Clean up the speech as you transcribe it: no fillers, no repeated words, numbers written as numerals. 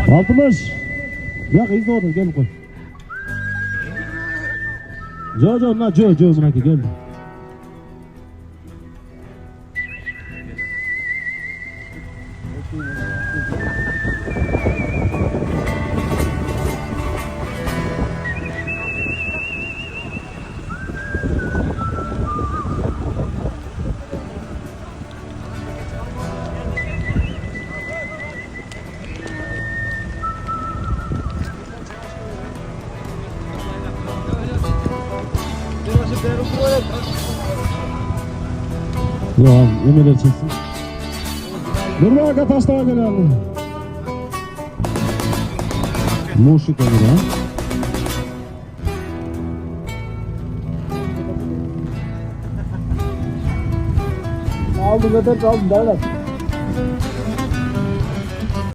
60. Yo'q, izni o'rni kelib qo'y. Jo, mana kel. Yo'q, nimalar cheksin. Nurmaga tashlab keladi. Moshi kamera. Aldı davlat.